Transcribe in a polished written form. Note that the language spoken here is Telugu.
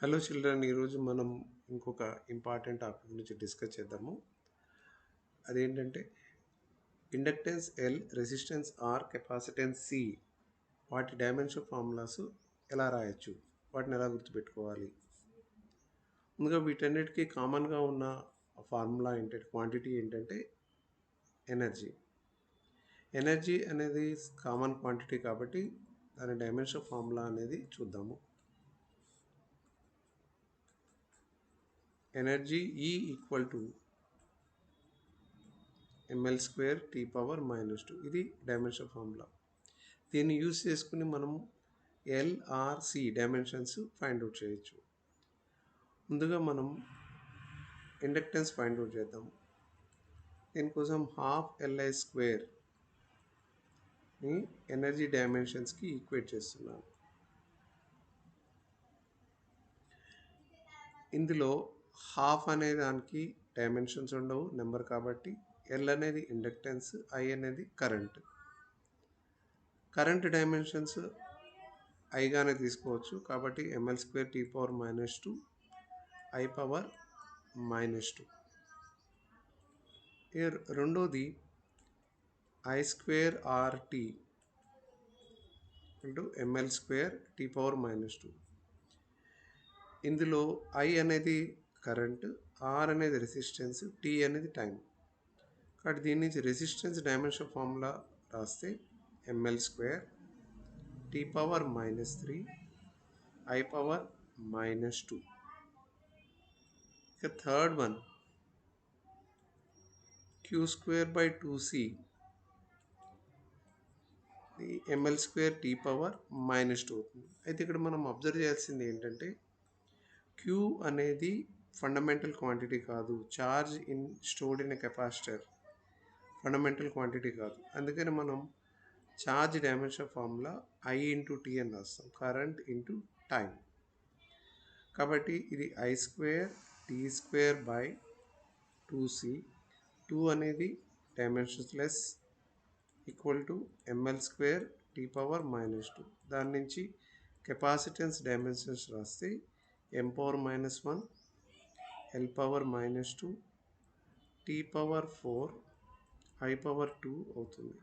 హలో చిల్డ్రన్, ఈరోజు మనం ఇంకొక ఇంపార్టెంట్ టాపిక్ గురించి డిస్కస్ చేద్దాము. అదేంటంటే inductance L, resistance R, capacitance C, వాటి డైమెన్షన్ ఫార్ములాస్ ఎలా రాయొచ్చు, వాటిని ఎలా గుర్తుపెట్టుకోవాలి. ముందుగా వీటన్నిటికీ కామన్గా ఉన్న ఫార్ములా ఏంటంటే, క్వాంటిటీ ఏంటంటే ఎనర్జీ. ఎనర్జీ అనేది కామన్ క్వాంటిటీ కాబట్టి దాని డైమెన్షన్ ఫార్ములా అనేది చూద్దాము. Energy E equal to ml square T power -2. ఇది డైమెన్షన్ ఫార్ములా. దీన్ని యూస్ చేసుకుని మనం ఎల్ఆర్సి డైమెన్షన్స్ ఫైండ్ అవుట్ చేయొచ్చు. ముందుగా మనం ఇండక్టెన్స్ ఫైండ్ అవుట్ చేద్దాం. దీనికోసం ½ Li² ఎనర్జీ డైమెన్షన్స్కి ఈక్వేట్ చేస్తున్నాను. ఇందులో హాఫ్ అనే దానికి డైమెన్షన్స్ ఉండవు, నెంబర్ కాబట్టి. ఎల్ అనేది ఇండక్టెన్స్, ఐ అనేది కరెంట్ డైమెన్షన్స్ ఐగానే తీసుకోవచ్చు కాబట్టి ml² T power -2 I power -2. రెండోది I²RT ml² టీ పవర్ -2. ఇందులో I అనేది కరెంట్, R అనేది రెసిస్టెన్స్, T అనేది టైం. కాబట్టి దీని నుంచి రెసిస్టెన్స్ డైమెన్షన్ ఫార్ములా రాస్తే ml² T power -3 I power -2. ఇక third one Q²/2C ml² T power -2 అవుతుంది. అయితే ఇక్కడ మనం అబ్జర్వ్ చేయాల్సింది ఏంటంటే Q అనేది ఫండమెంటల్ క్వాంటిటీ కాదు. Charge stored in capacitor fundamental quantity కాదు. అందుకని మనం చార్జ్ డైమెన్షన్ ఫార్ములా I/T అని రాస్తాం, కరెంట్ ఇంటూ టైం. కాబట్టి ఇది I²T²/2C. 2 అనేది dimensionless equal to ml² T power -2. దాని నుంచి కెపాసిటెన్స్ డైమెన్షన్స్ రాస్తే m power -1 L power -2 T power 4 I power 2 అవుతుంది.